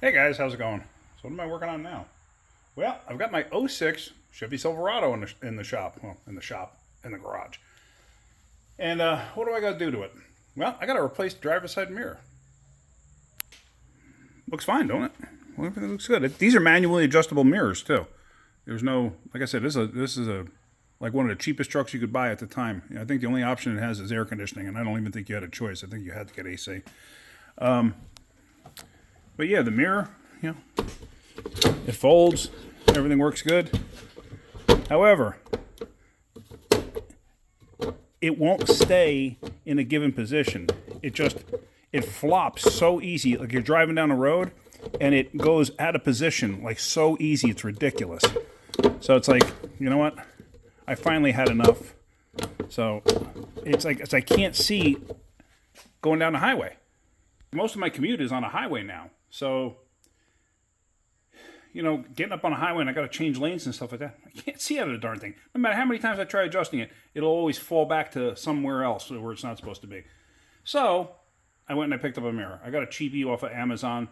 Hey guys, how's it going? So what am I working on now? Well, I've got my '06 Chevy Silverado in the shop. Well, in the garage. And what do I got to do to it? Well, I got to replace the driver's side mirror. Looks fine, don't it? Well, everything looks good. These are manually adjustable mirrors too. There's no, like I said, this is like one of the cheapest trucks you could buy at the time. I think the only option it has is air conditioning, and I don't even think you had a choice. I think you had to get AC. But yeah, the mirror, it folds. Everything works good. However, it won't stay in a given position. It flops so easy. Like you're driving down the road, and it goes out of position like so easy. It's ridiculous. So it's like, you know what? I finally had enough. So it's I can't see going down the highway. Most of my commute is on a highway now. So, getting up on a highway and I got to change lanes and stuff like that, I can't see out of the darn thing. No matter how many times I try adjusting it, it'll always fall back to somewhere else where it's not supposed to be. So, I went and I picked up a mirror. I got a cheapie off of Amazon,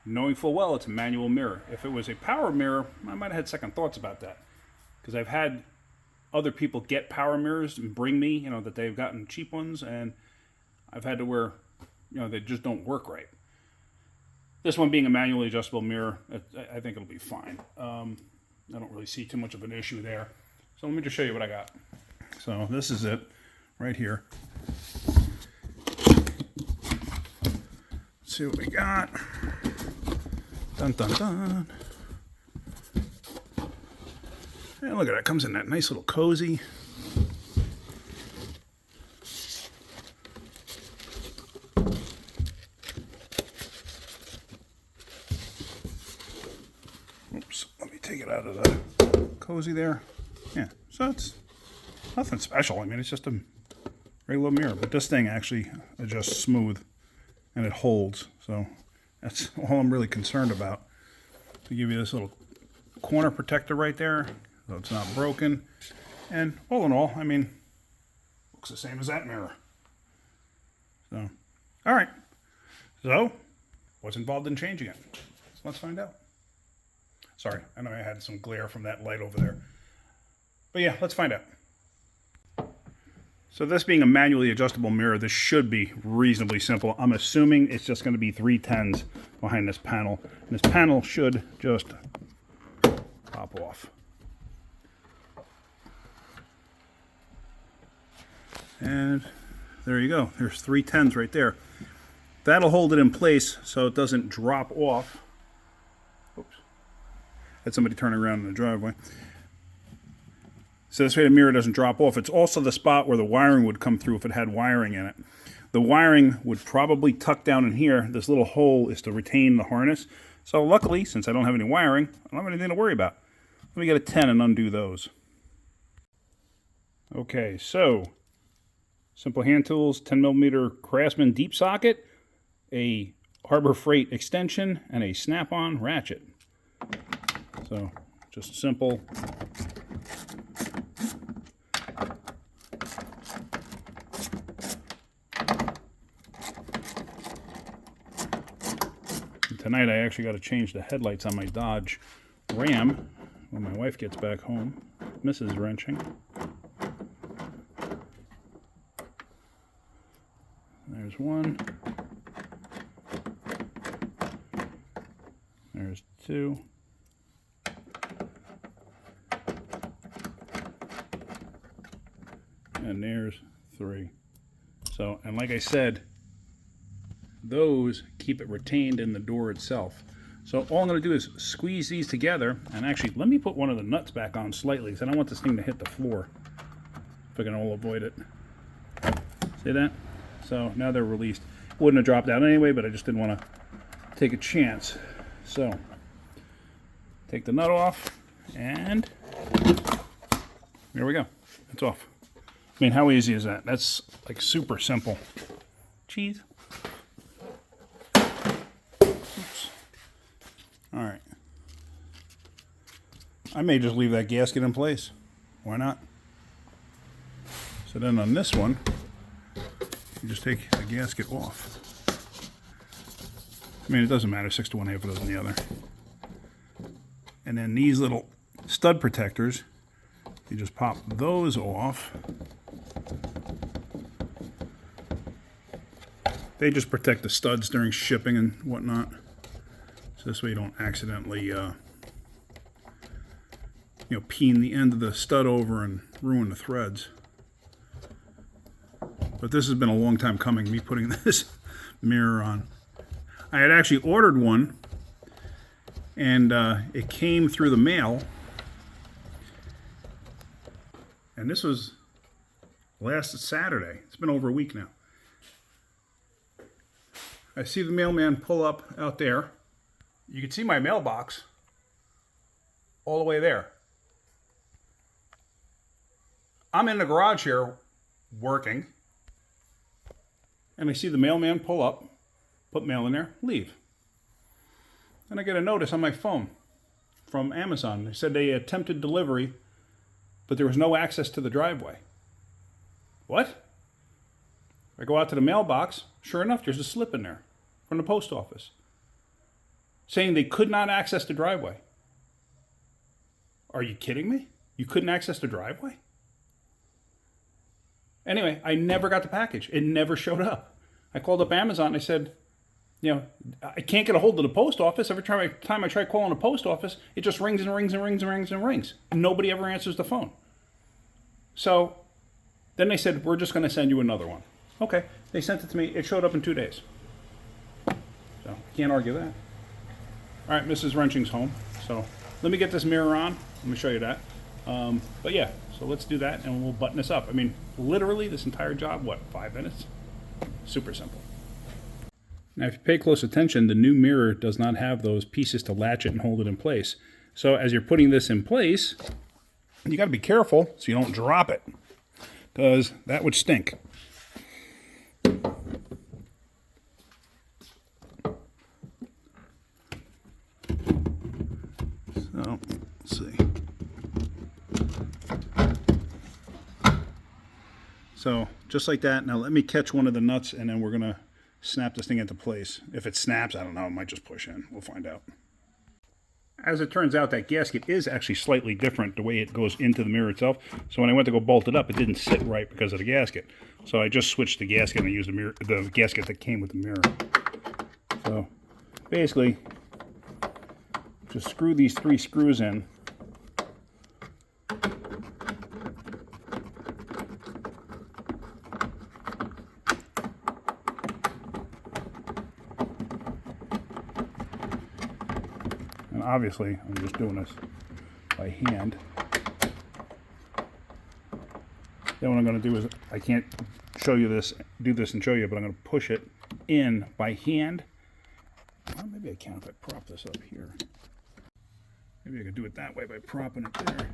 knowing full well it's a manual mirror. If it was a power mirror, I might have had second thoughts about that. Because I've had other people get power mirrors and bring me, that they've gotten cheap ones, and I've had to wear, they just don't work right. This one being a manually adjustable mirror, I think it'll be fine. I don't really see too much of an issue there. So let me just show you what I got. So this is it right here. Let's see what we got. Dun, dun, dun. And look at that. It comes in that nice little cozy. Oops, let me take it out of the cozy there. Yeah, so it's nothing special. I mean, it's just a regular mirror, but this thing actually adjusts smooth and it holds. So that's all I'm really concerned about. To give you this little corner protector right there, so it's not broken. And all in all, I mean, looks the same as that mirror. So, all right. So, what's involved in changing it? Let's find out. Sorry, I know I had some glare from that light over there. But yeah, let's find out. So this being a manually adjustable mirror, this should be reasonably simple. I'm assuming it's just going to be 310s behind this panel. And this panel should just pop off. And there you go. There's 310s right there. That'll hold it in place so it doesn't drop off. Oops. Had somebody turning around in the driveway. So this way the mirror doesn't drop off. It's also the spot where the wiring would come through if it had wiring in it. The wiring would probably tuck down in here. This little hole is to retain the harness. So luckily, since I don't have any wiring, I don't have anything to worry about. Let me get a 10 and undo those. Okay, so simple hand tools, 10mm Craftsman deep socket, a Harbor Freight extension, and a snap-on ratchet. So just simple. Tonight I actually got to change the headlights on my Dodge Ram when my wife gets back home. Mrs. Wrenching. There's one. There's two. And there's three. So, and like I said, those keep it retained in the door itself. So all I'm going to do is squeeze these together, and actually let me put one of the nuts back on slightly because I don't want this thing to hit the floor if I can all avoid it. See that? So now they're released. Wouldn't have dropped out anyway, but I just didn't want to take a chance. So take the nut off, and there we go. It's off. I mean, how easy is that? That's like super simple. Cheese. Oops. All right. I may just leave that gasket in place. Why not? So then on this one, you just take the gasket off. I mean, it doesn't matter, 6 to 1, half a dozen the other. And then these little stud protectors, you just pop those off. They just protect the studs during shipping and whatnot. So this way you don't accidentally, peen the end of the stud over and ruin the threads. But this has been a long time coming, me putting this mirror on. I had actually ordered one, and it came through the mail. And this was last Saturday. It's been over a week now. I see the mailman pull up out there. You can see my mailbox all the way there. I'm in the garage here working, and I see the mailman pull up, put mail in there, leave. And I get a notice on my phone from Amazon. They said they attempted delivery, but there was no access to the driveway. What? I go out to the mailbox. Sure enough, there's a slip in there from the post office saying they could not access the driveway. Are you kidding me? You couldn't access the driveway? Anyway, I never got the package. It never showed up. I called up Amazon and I said, I can't get a hold of the post office. Every time I try calling the post office, it just rings and rings and rings and rings and rings. And nobody ever answers the phone. So then they said, we're just going to send you another one. Okay. They sent it to me. It showed up in 2 days. So can't argue that. All right, Mrs. Wrenching's home. So let me get this mirror on. Let me show you that. But yeah, so let's do that and we'll button this up. I mean, literally this entire job, 5 minutes? Super simple. Now, if you pay close attention, the new mirror does not have those pieces to latch it and hold it in place. So as you're putting this in place, you got to be careful so you don't drop it, because that would stink. So, let's see. So, just like that. Now let me catch one of the nuts and then we're going to snap this thing into place. If it snaps, I don't know, it might just push in. We'll find out. As it turns out, that gasket is actually slightly different the way it goes into the mirror itself. So when I went to go bolt it up, it didn't sit right because of the gasket. So I just switched the gasket and I used the gasket that came with the mirror. So basically, just screw these 3 screws in. Obviously, I'm just doing this by hand. Then what I'm going to do is, I can't show you this, do this and show you, but I'm going to push it in by hand. Well, maybe I can if I prop this up here. Maybe I could do it that way by propping it there.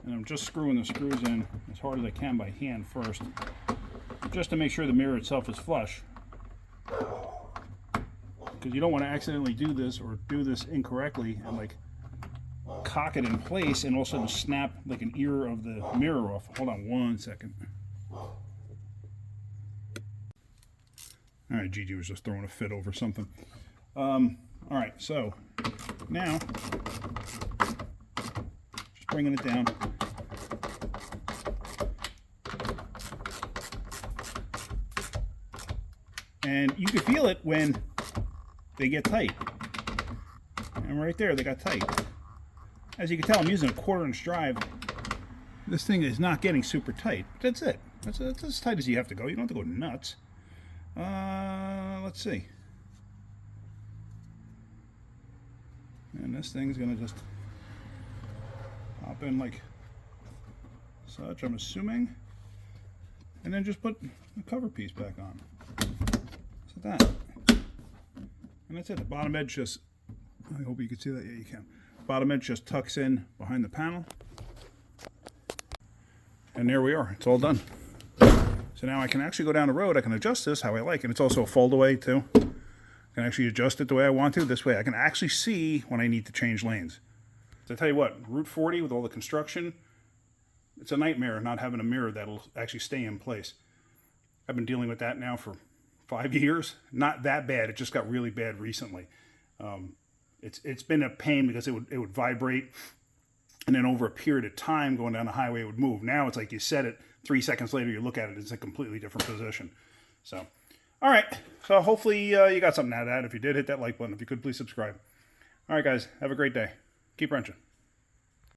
And I'm just screwing the screws in as hard as I can by hand first, just to make sure the mirror itself is flush. Because you don't want to accidentally do this or do this incorrectly and like cock it in place and all of a sudden snap like an ear of the mirror off. Hold on 1 second. Alright, Gigi was just throwing a fit over something. Alright, so now just bringing it down. And you can feel it when they get tight. And right there, they got tight. As you can tell, I'm using a 1/4" drive. This thing is not getting super tight. That's it. That's as tight as you have to go. You don't have to go nuts. Let's see. And this thing's gonna just pop in like such, I'm assuming. And then just put the cover piece back on. So that. And that's it. The bottom edge just, I hope you can see that. Yeah, you can. Bottom edge just tucks in behind the panel. And there we are. It's all done. So now I can actually go down the road. I can adjust this how I like. And it's also a fold away too. I can actually adjust it the way I want to. This way I can actually see when I need to change lanes. So I tell you what, Route 40 with all the construction, it's a nightmare not having a mirror that'll actually stay in place. I've been dealing with that now for 5 years. Not that bad. It just got really bad recently. It's been a pain because it would vibrate, and then over a period of time going down the highway it would move. Now it's like you set it, 3 seconds later you look at it, it's a completely different position. So, all right. So hopefully you got something out of that. If you did, hit that like button. If you could, please subscribe. All right, guys. Have a great day. Keep wrenching.